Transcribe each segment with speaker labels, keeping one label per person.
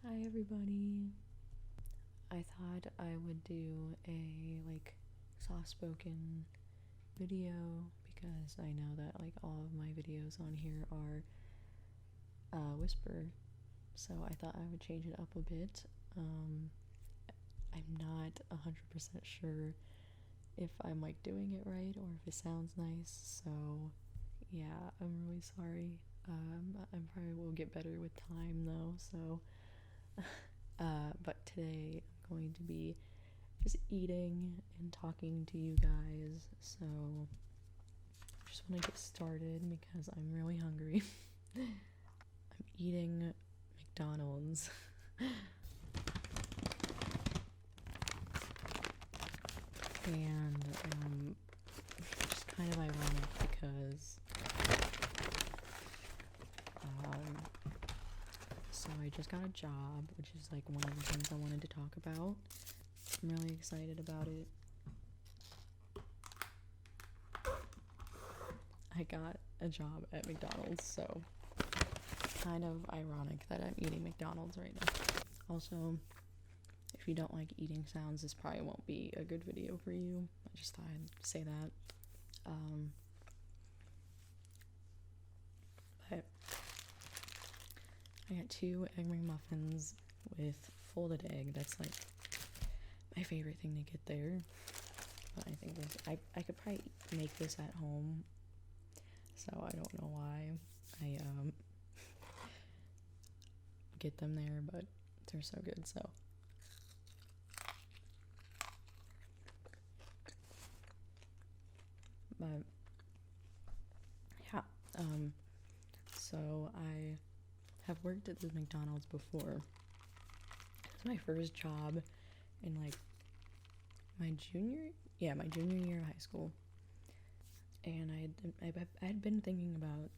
Speaker 1: Hi everybody. I thought I would do a soft spoken video because I know that all of my videos on here are whisper, so I thought I would change it up a bit. I'm not 100% sure if I'm doing it right or if it sounds nice, so yeah, I'm really sorry. I probably will get better with time though, so but today I'm going to be just eating and talking to you guys, so I just want to get started because I'm really hungry. I'm eating McDonald's. And it's kind of ironic because so I just got a job, which is one of the things I wanted to talk about. I'm really excited about it. I got a job at McDonald's, so kind of ironic that I'm eating McDonald's right now. Also, if you don't like eating sounds, this probably won't be a good video for you. I just thought I'd say that. But I got 2 egg McMuffins with folded egg. That's my favorite thing to get there. But I think I could probably make this at home, so I don't know why I get them there, but they're so good. So but yeah, so I have worked at the McDonald's before. It was my first job in my junior year of high school, and I had been thinking about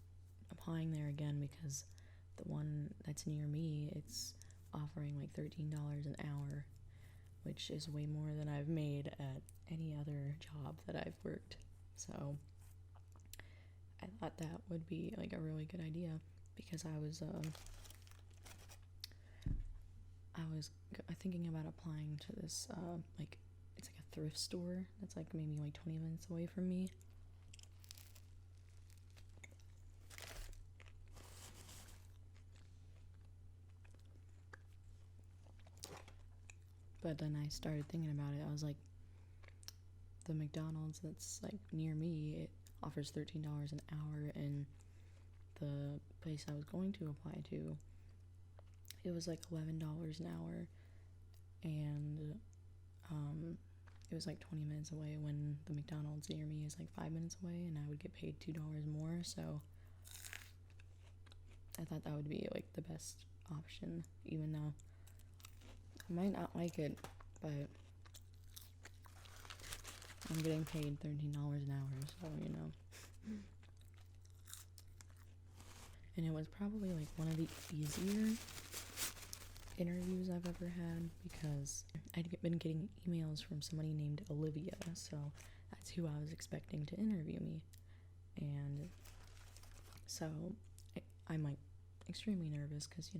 Speaker 1: applying there again because the one that's near me, it's offering $13 an hour, which is way more than I've made at any other job that I've worked. So I thought that would be a really good idea because I was thinking about applying to this it's a thrift store that's maybe 20 minutes away from me. But then I started thinking about it. I was the McDonald's that's near me, it offers $13 an hour, and the place I was going to apply to, it was $11 an hour, and it was 20 minutes away when the McDonald's near me is 5 minutes away, and I would get paid $2 more. So I thought that would be the best option, even though I might not like it, but I'm getting paid $13 an hour, so And it was probably one of the easier interviews I've ever had because I'd been getting emails from somebody named Olivia, so that's who I was expecting to interview me. And so I'm extremely nervous because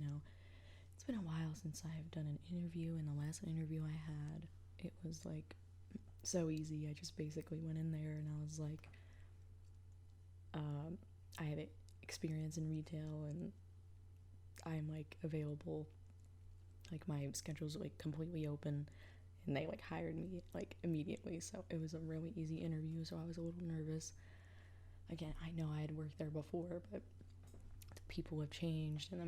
Speaker 1: it's been a while since I've done an interview, and the last interview I had, it was so easy. I just basically went in there and I was I have experience in retail and I'm available, my schedule's completely open, and they hired me immediately. So it was a really easy interview, so I was a little nervous. Again, I know I had worked there before, but the people have changed and the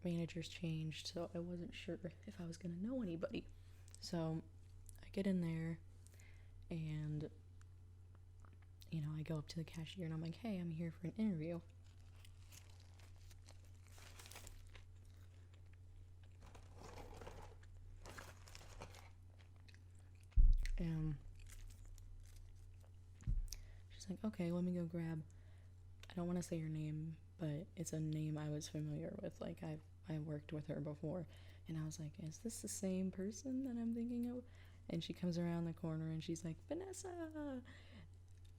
Speaker 1: managers changed, so I wasn't sure if I was gonna know anybody. So I get in there and I go up to the cashier and I'm like, hey, I'm here for an interview. And she's like, okay, let me go grab, I don't want to say her name, but it's a name I was familiar with. I worked with her before, and I was like, is this the same person that I'm thinking of? And she comes around the corner and she's like, Vanessa.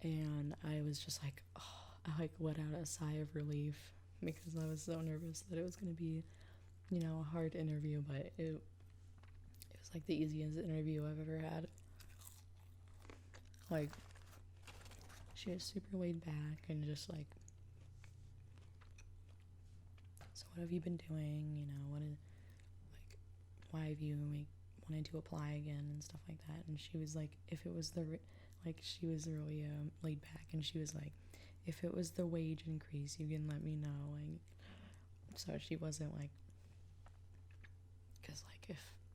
Speaker 1: And I was just oh, I let out a sigh of relief because I was so nervous that it was going to be a hard interview, but it was like the easiest interview I've ever had. Like, she was super laid back and just like, so what have you been doing? Why have you wanted to apply again and stuff like that? And she was like, if it was she was really laid back, and she was like, if it was the wage increase, you can let me know. Like, so she wasn't like,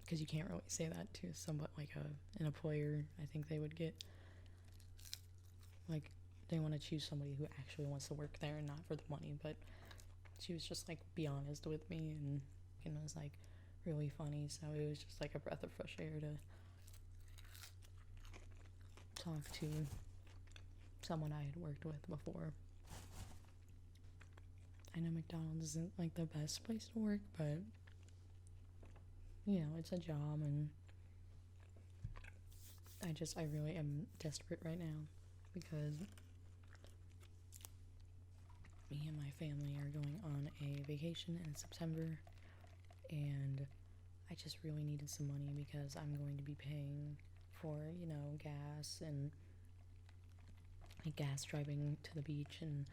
Speaker 1: because you can't really say that to somebody like an employer. I think they would get like, they want to choose somebody who actually wants to work there and not for the money. But she was just like, be honest with me, and it was like really funny. So it was just like a breath of fresh air to talk to someone I had worked with before. I know McDonald's isn't like the best place to work, but it's a job, and I really am desperate right now because me and my family are going on a vacation in September, and I just really needed some money because I'm going to be paying for, gas and like gas driving to the beach, and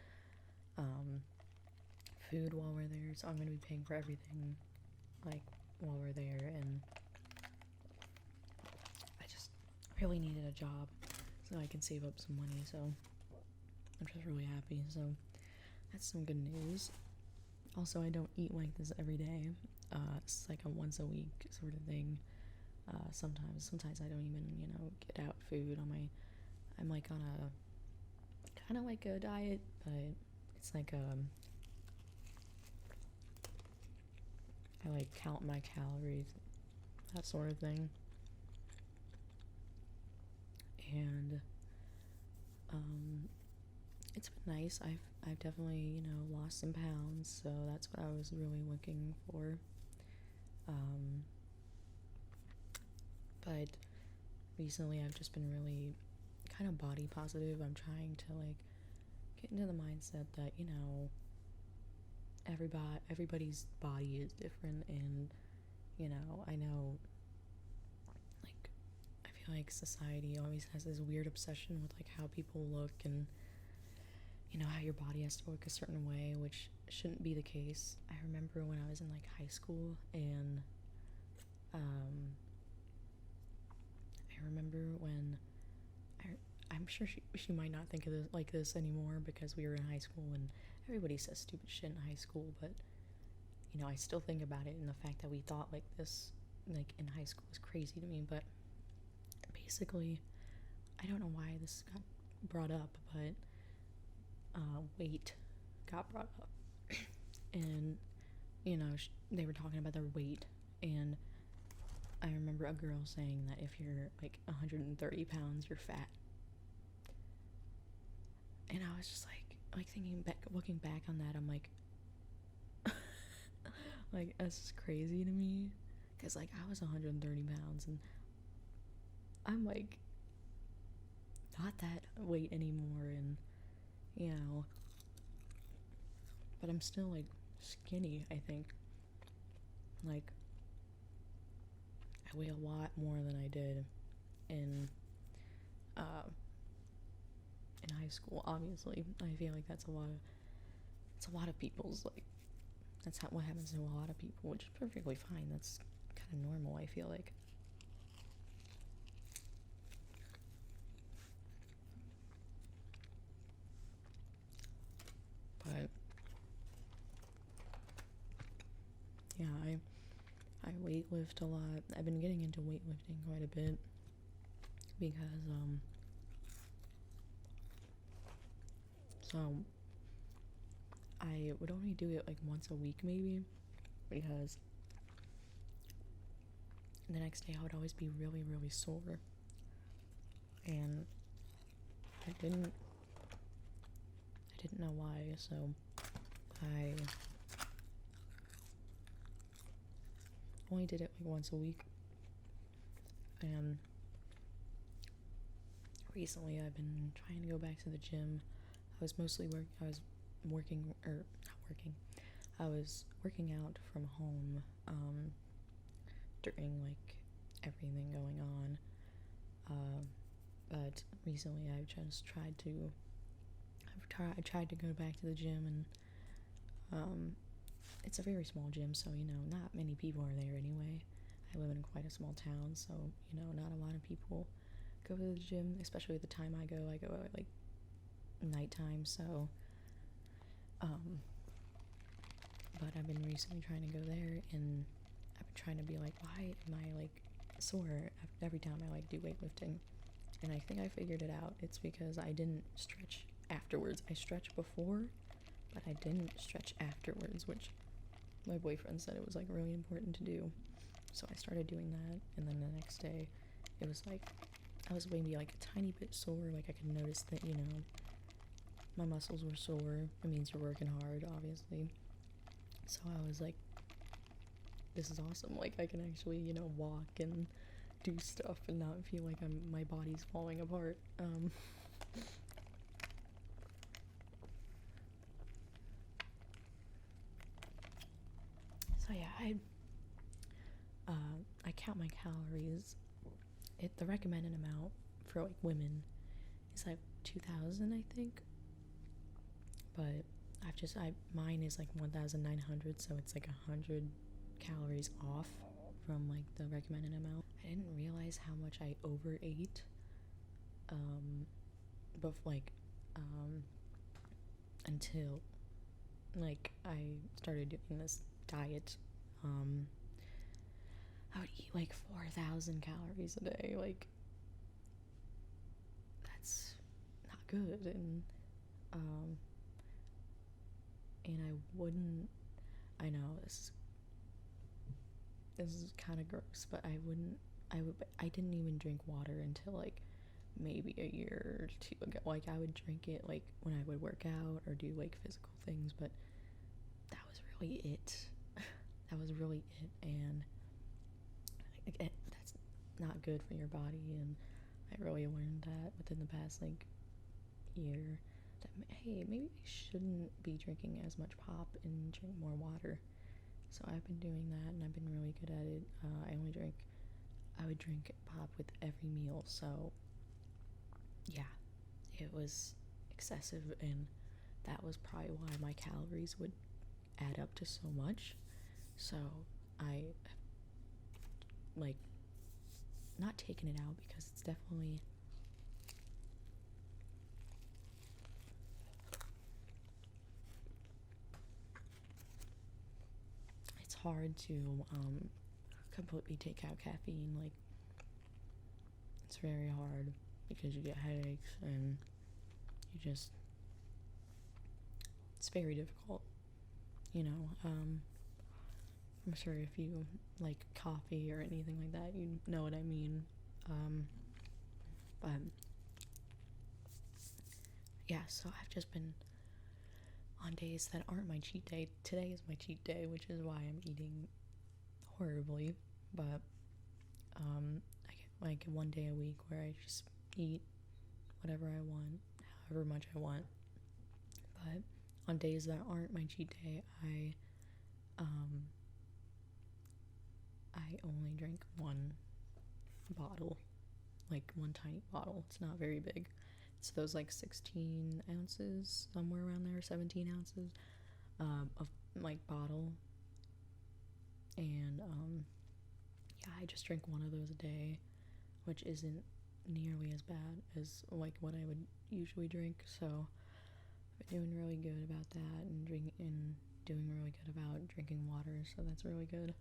Speaker 1: food while we're there. So I'm going to be paying for everything like while we're there, and I just really needed a job so I can save up some money. So I'm just really happy. So that's some good news. Also, I don't eat like this every day. It's like a once a week sort of thing. Sometimes I don't even, get out food on my, I'm like on a, kind of like a diet, but it's like, I like count my calories, that sort of thing. And, it's been nice. I've definitely, lost some pounds, so that's what I was really looking for. But recently I've just been really kind of body positive. I'm trying to like get into the mindset that, everybody's body is different, and, I know, like, I feel like society always has this weird obsession with like how people look, and how your body has to look a certain way, which shouldn't be the case. I remember when I was in like high school, and I remember when I'm sure she might not think of it like this anymore because we were in high school and everybody says stupid shit in high school, but I still think about it, and the fact that we thought like this like in high school is crazy to me. But basically, I don't know why this got brought up, but weight got brought up, and they were talking about their weight, and I remember a girl saying that if you're like 130 pounds, you're fat. And I was just like thinking back, looking back on that, I'm like, like, that's just crazy to me, because like I was 130 pounds, and I'm like not that weight anymore, and but I'm still like skinny. I think like I weigh a lot more than I did in high school. Obviously, I feel like it's a lot of people's, like, that's what happens to a lot of people, which is perfectly fine. That's kind of normal, I feel like. But yeah, I weightlift a lot. I've been getting into weightlifting quite a bit because so I would only do it like once a week maybe, because the next day I would always be really, really sore, and I didn't know why. So I only did it like once a week, and recently I've been trying to go back to the gym. I was I was working out from home during like everything going on. But recently I just I tried to go back to the gym, and it's a very small gym, so not many people are there anyway. I live in quite a small town, so not a lot of people go to the gym, especially at the time I go at like nighttime, so but I've been recently trying to go there, and I've been trying to be like, why am I like sore every time I like do weightlifting? And I think I figured it out. It's because I didn't stretch afterwards. I stretched before, but I didn't stretch afterwards, which my boyfriend said it was like really important to do. So I started doing that, and then the next day it was like I was maybe like a tiny bit sore. Like I could notice that my muscles were sore. It means you're working hard, obviously. So I was like, this is awesome. Like I can actually walk and do stuff and not feel like my body's falling apart. So yeah, I count my calories. The recommended amount for like women is like 2,000, I think. But mine is like 1,900, so it's like 100 calories off from like the recommended amount. I didn't realize how much I overate until like I started doing this diet. I would eat like 4,000 calories a day. Like that's not good, and I wouldn't. I know this is kind of gross, but I didn't even drink water until like maybe a year or two ago. Like I would drink it like when I would work out or do like physical things, but that was really it. That was really it, and that's not good for your body. And I really learned that within the past like year, that hey, maybe I shouldn't be drinking as much pop and drink more water. So I've been doing that, and I've been really good at it. I would drink pop with every meal, so yeah, it was excessive, and that was probably why my calories would add up to so much. So I like not taken it out, because it's definitely hard to completely take out caffeine. Like it's very hard because you get headaches, and it's very difficult. I'm sure if you like coffee or anything like that, you know what I mean. But yeah, so I've just been on days that aren't my cheat day. Today is my cheat day, which is why I'm eating horribly. But I get like one day a week where I just eat whatever I want, however much I want. But on days that aren't my cheat day, I only drink one bottle, like one tiny bottle. It's not very big. It's those like 16 ounces, somewhere around there, 17 ounces of like bottle. And yeah, I just drink one of those a day, which isn't nearly as bad as like what I would usually drink. So I've been doing really good about that, and doing really good about drinking water. So that's really good.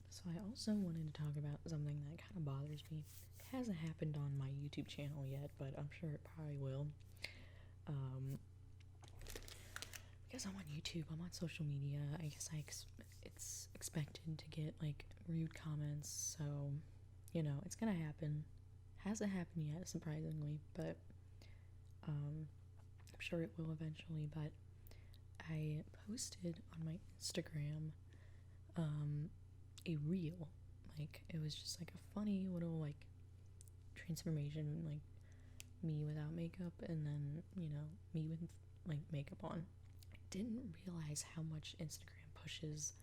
Speaker 1: So I also wanted to talk about something that kind of bothers me. It hasn't happened on my YouTube channel yet, but I'm sure it probably will. Because I'm on YouTube, I'm on social media. I guess it's expected to get like rude comments, so it's gonna happen. Hasn't happened yet, surprisingly, but I'm sure it will eventually. But I posted on my Instagram a reel. Like, it was just like a funny little like transformation, like me without makeup and then, you know, me with like makeup on. I didn't realize how much Instagram pushes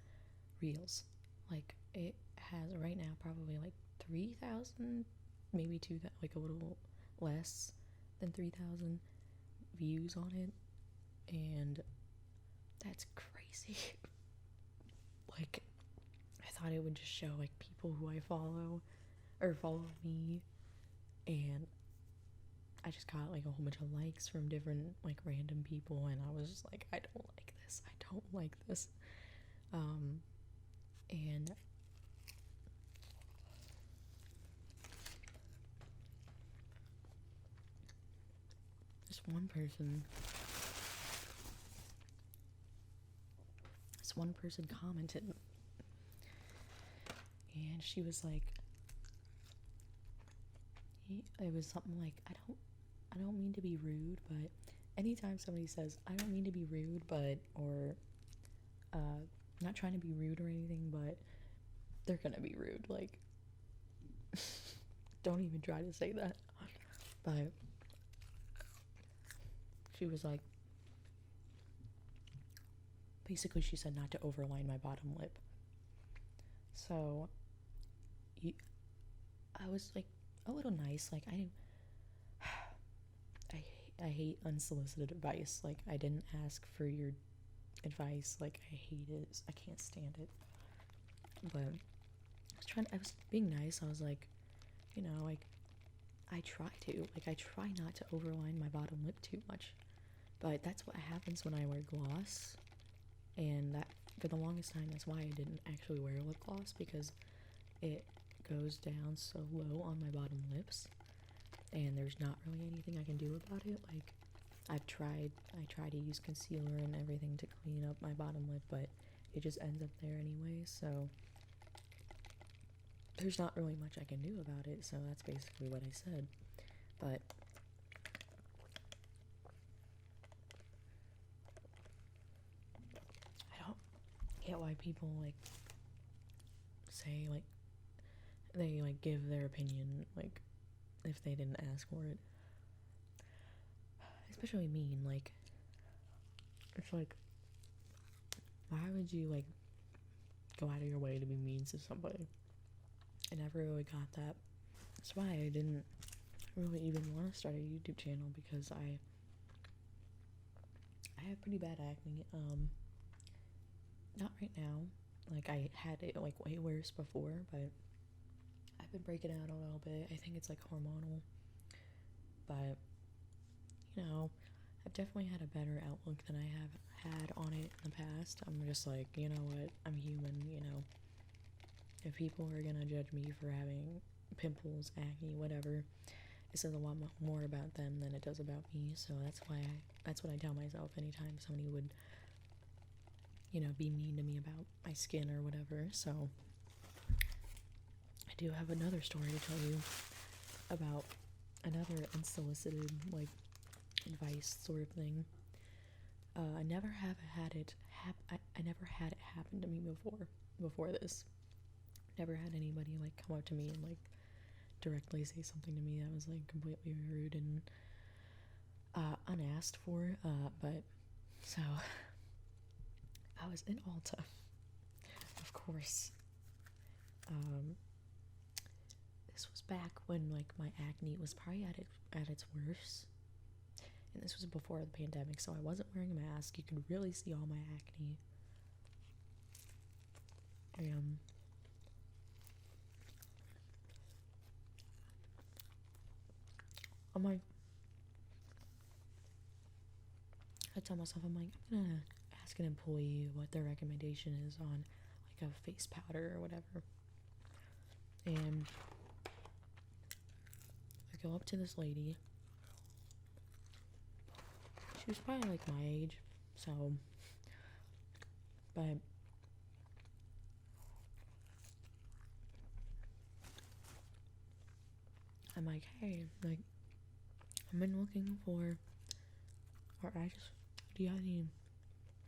Speaker 1: reels. Like, it has right now probably like 3,000, maybe 2,000, like a little less than 3,000 views on it, and that's crazy. Like, I thought it would just show like people who I follow or follow me, and I just got like a whole bunch of likes from different like random people, and I was just like, I don't like this. I don't like this. And this one person commented, and she was like, it was something like, I don't mean to be rude, but anytime somebody says, I don't mean to be rude, but, or, not trying to be rude or anything, but they're gonna be rude, like, don't even try to say that. But she was like, basically she said not to overline my bottom lip. So I was like a little nice, like I hate unsolicited advice. Like, I didn't ask for your advice. Like, I hate it. I can't stand it. But I was being nice. I was like, you know, like, I try not to overline my bottom lip too much. But that's what happens when I wear gloss. And that, for the longest time, that's why I didn't actually wear lip gloss, because it goes down so low on my bottom lips, and there's not really anything I can do about it. Like, I try to use concealer and everything to clean up my bottom lip, but it just ends up there anyway, so there's not really much I can do about it. So that's basically what I said. But I don't get why people like say like they like give their opinion like if they didn't ask for it. Especially mean, like, it's like, why would you like go out of your way to be mean to somebody? I never really got that. That's why I didn't really even want to start a YouTube channel, because I have pretty bad acne. Not right now. Like, I had it like way worse before, but I've been breaking out a little bit. I think it's like hormonal. But, you know, I've definitely had a better outlook than I have had on it in the past. I'm just like, you know what, I'm human, you know. If people are gonna judge me for having pimples, acne, whatever, it says a lot more about them than it does about me. So that's what I tell myself anytime somebody would, you know, be mean to me about my skin or whatever. So I do have another story to tell you about another unsolicited like advice sort of thing. I never have had it I never had it happen to me before this. Never had anybody like come up to me and like directly say something to me that was like completely rude and unasked for. But so I was in Ulta, of course. This was back when like my acne was probably at its worst. And this was before the pandemic, so I wasn't wearing a mask. You could really see all my acne. And I'm like, I tell myself, I'm like, I'm gonna ask an employee what their recommendation is on like a face powder or whatever. And I go up to this lady. She was probably like my age, so, but I'm like, hey, like, I've been looking for, or do you have any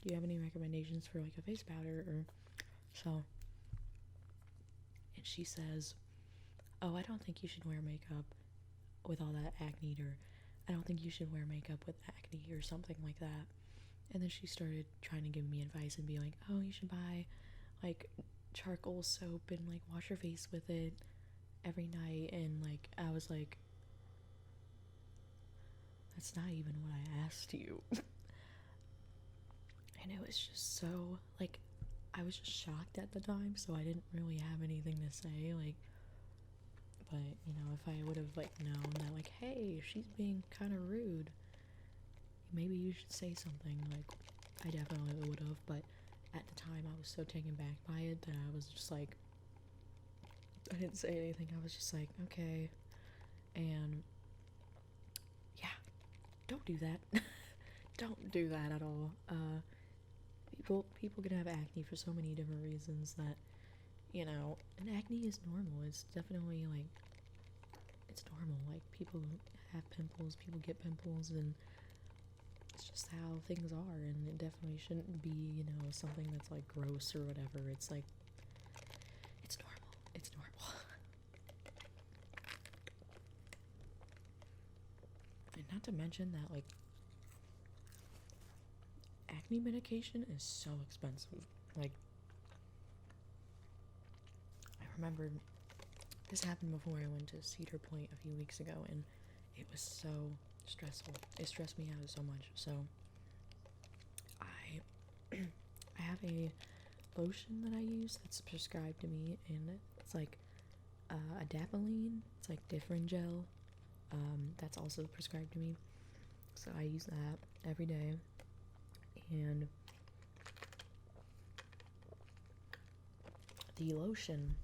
Speaker 1: do you have any recommendations for like a face powder or so? And she says, oh, I don't think you should wear makeup with all that acne, or I don't think you should wear makeup with acne or something like that. And then she started trying to give me advice and be like, oh, you should buy like charcoal soap and like wash your face with it every night. And like I was like, that's not even what I asked you. And it was just so like, I was just shocked at the time, so I didn't really have anything to say, like, but you know, if I would have like known that like, hey, she's being kind of rude, maybe you should say something, like I definitely would have. But at the time I was so taken back by it that I was just like, I didn't say anything. I was just like, okay. And yeah, don't do that. Don't do that at all. People can have acne for so many different reasons that, you know, and acne is normal. It's definitely like, it's normal. Like people have pimples, people get pimples, and it's just how things are. And it definitely shouldn't be, you know, something that's like gross or whatever. It's like, it's normal. It's normal. And not to mention that like acne medication is so expensive. Like, I remember this happened before I went to Cedar Point a few weeks ago, and it was so stressful. It stressed me out so much. So I I have a lotion that I use that's prescribed to me, and it's like adapalene. It's like different gel. That's also prescribed to me. So I use that every day. And the lotion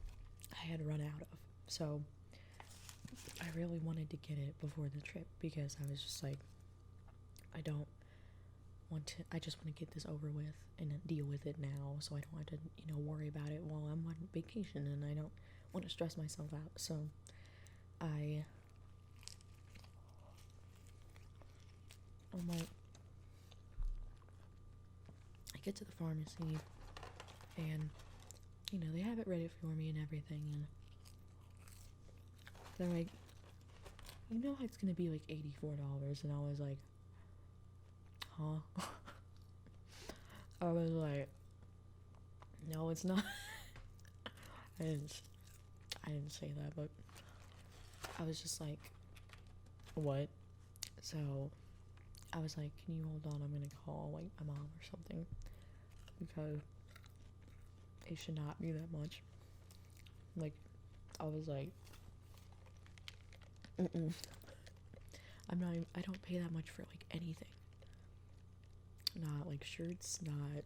Speaker 1: I had run out of, so I really wanted to get it before the trip because I was just like, I don't want to, I just want to get this over with and deal with it now, so I don't have to, you know, worry about it while I'm on vacation, and I don't want to stress myself out. So I'm like, I get to the pharmacy, and you know, they have it ready for me and everything, and they're like, you know it's gonna be like $84, and I was like, huh? I was like, no, it's not. I didn't say that, but I was just like, what? So I was like, can you hold on? I'm gonna call like my mom or something, because it should not be that much. Like, I was like, I don't pay that much for like anything. Not like shirts, not,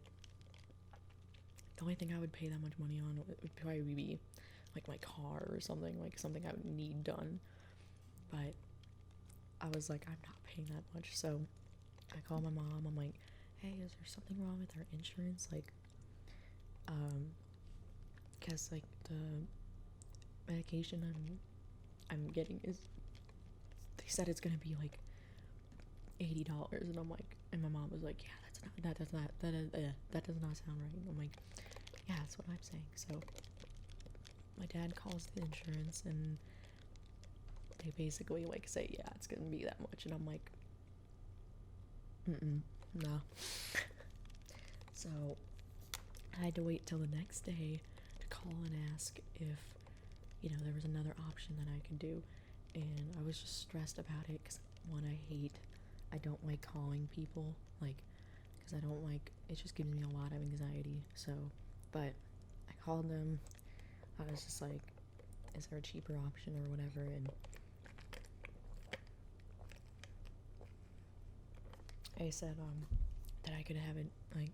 Speaker 1: the only thing I would pay that much money on would probably be like my car or something, like something I would need done. But I was like, I'm not paying that much. So I called my mom. I'm like, hey, is there something wrong with our insurance? Like, because like the medication I'm getting is, they said it's gonna be like $80, and I'm like, and my mom was like, yeah, that does not sound right. And I'm like, yeah, that's what I'm saying. So my dad calls the insurance, and they basically like say, yeah, it's gonna be that much, and I'm like, no. So I had to wait till the next day to call and ask if, you know, there was another option that I could do. And I was just stressed about it because, one, I don't like calling people, like, because I don't like, it just gives me a lot of anxiety. So, but I called them. I was just like, is there a cheaper option or whatever? And I said that I could have it, like,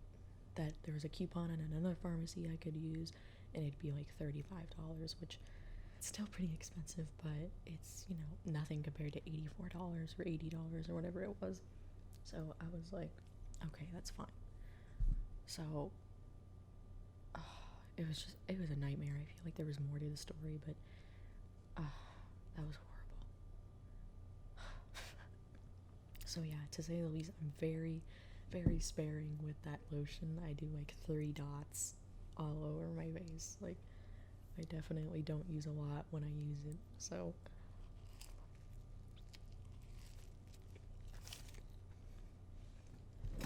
Speaker 1: that there was a coupon in another pharmacy I could use, and it'd be like $35, which it's still pretty expensive, but it's, you know, nothing compared to $84 or $80 or whatever it was. So I was like, okay, that's fine. So it was a nightmare. I feel like there was more to the story, but that was horrible. So yeah, to say the least, I'm very, very sparing with that lotion. I do like 3 dots all over my face. Like, I definitely don't use a lot when I use it, so. I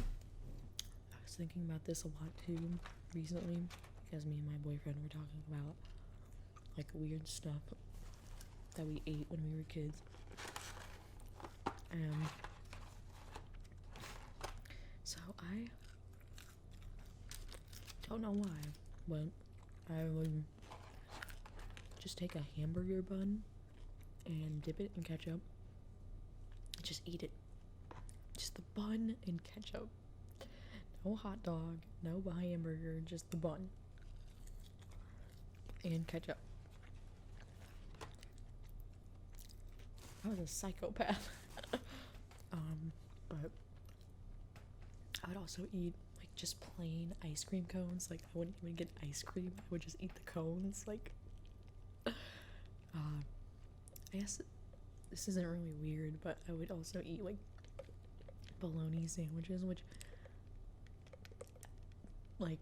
Speaker 1: was thinking about this a lot too recently because me and my boyfriend were talking about like weird stuff that we ate when we were kids. So I don't know why, but I would just take a hamburger bun and dip it in ketchup. Just eat it. Just the bun and ketchup. No hot dog, no hamburger, just the bun and ketchup. I was a psychopath. But I would also eat like just plain ice cream cones. Like, I wouldn't even get ice cream. I would just eat the cones. Like, I guess this isn't really weird, but I would also eat like bologna sandwiches, which, like,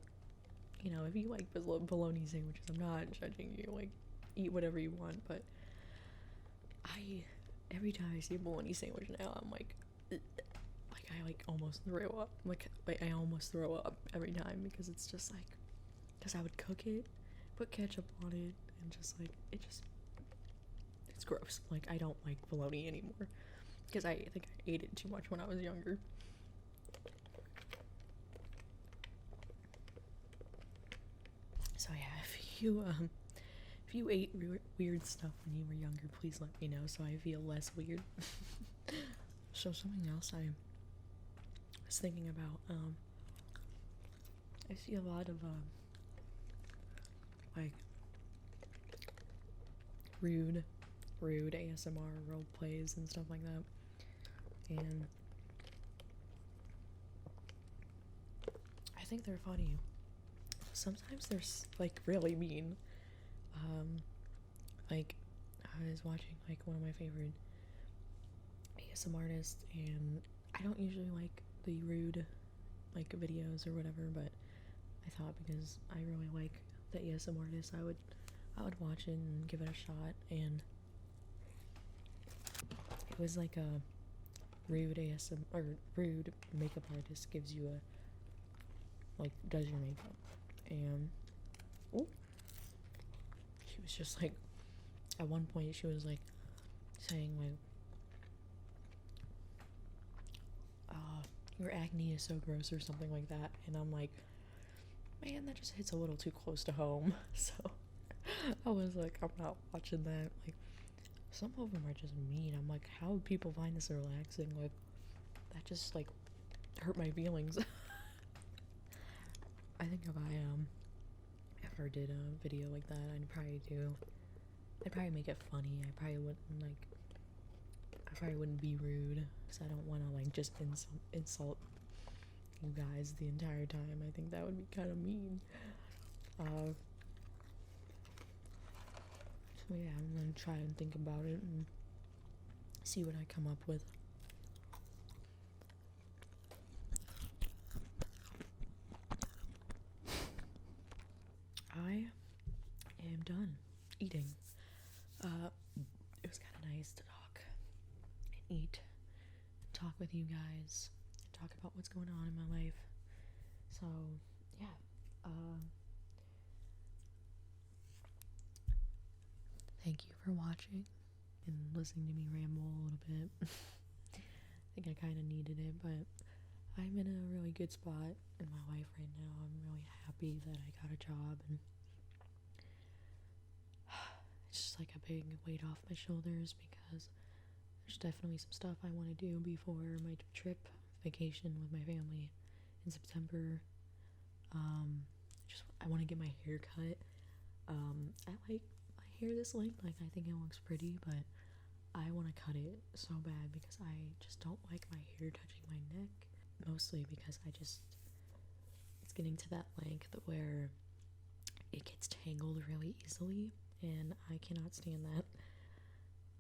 Speaker 1: you know, if you like bologna sandwiches, I'm not judging you. Like, eat whatever you want, but every time I see a bologna sandwich now, I'm like, ugh. Like, I like almost throw up. Like I almost throw up every time because it's just like, because I would cook it, put ketchup on it, and just like, it's gross. Like, I don't like bologna anymore because I think I ate it too much when I was younger. So yeah, if you ate weird stuff when you were younger, please let me know so I feel less weird. So something else I was thinking about, I see a lot of like rude ASMR role plays and stuff like that, and I think they're funny. Sometimes they're like really mean. Like, I was watching like one of my favorite ASMR artists, and I don't usually like the rude like videos or whatever, but I thought because I really like the ASMR artist, I would watch it and give it a shot. And it was like a rude rude makeup artist gives you a, like, does your makeup, and ooh, she was just like, at one point she was like saying like, your acne is so gross or something like that, and I'm like, man, that just hits a little too close to home. So I was like, I'm not watching that. Like, some of them are just mean. I'm like, how would people find this relaxing? Like, that just like hurt my feelings. I think if I ever did a video like that, I'd probably make it funny. I probably wouldn't be rude, because I don't want to like just insult you guys the entire time. I think that would be kind of mean. So yeah, I'm gonna try and think about it and see what I come up with. I am done eating. It was kind of nice to talk and eat, and talk with you guys, and talk about what's going on in my life. So yeah, thank you for watching and listening to me ramble a little bit. I think I kind of needed it, but I'm in a really good spot in my life right now. I'm really happy that I got a job, and it's just like a big weight off my shoulders, because there's definitely some stuff I want to do before my trip vacation with my family in September. I want to get my hair cut. I like my hair this length. Like, I think it looks pretty, but I want to cut it so bad because I just don't like my hair touching my neck. Mostly because it's getting to that length where it gets tangled really easily, and I cannot stand that.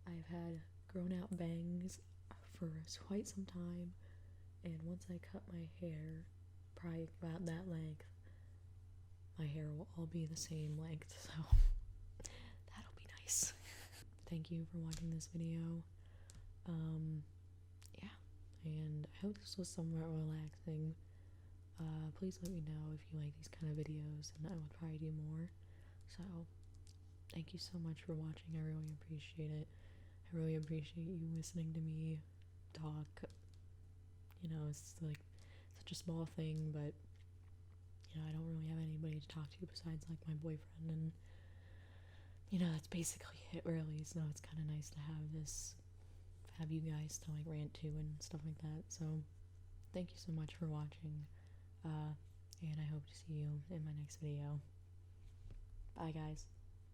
Speaker 1: I've had grown out bangs for quite some time, And once I cut my hair, probably about that length, my hair will all be the same length, so that'll be nice. Thank you for watching this video. Yeah, and I hope this was somewhat relaxing. Please let me know if you like these kind of videos, and I will try to do more. So, thank you so much for watching. I really appreciate it. I really appreciate you listening to me talk. You know, it's like such a small thing, but you know, I don't really have anybody to talk to besides like my boyfriend, and you know, that's basically it really. So it's kind of nice to have you guys to like rant to and stuff like that. So thank you so much for watching, and I hope to see you in my next video. Bye guys.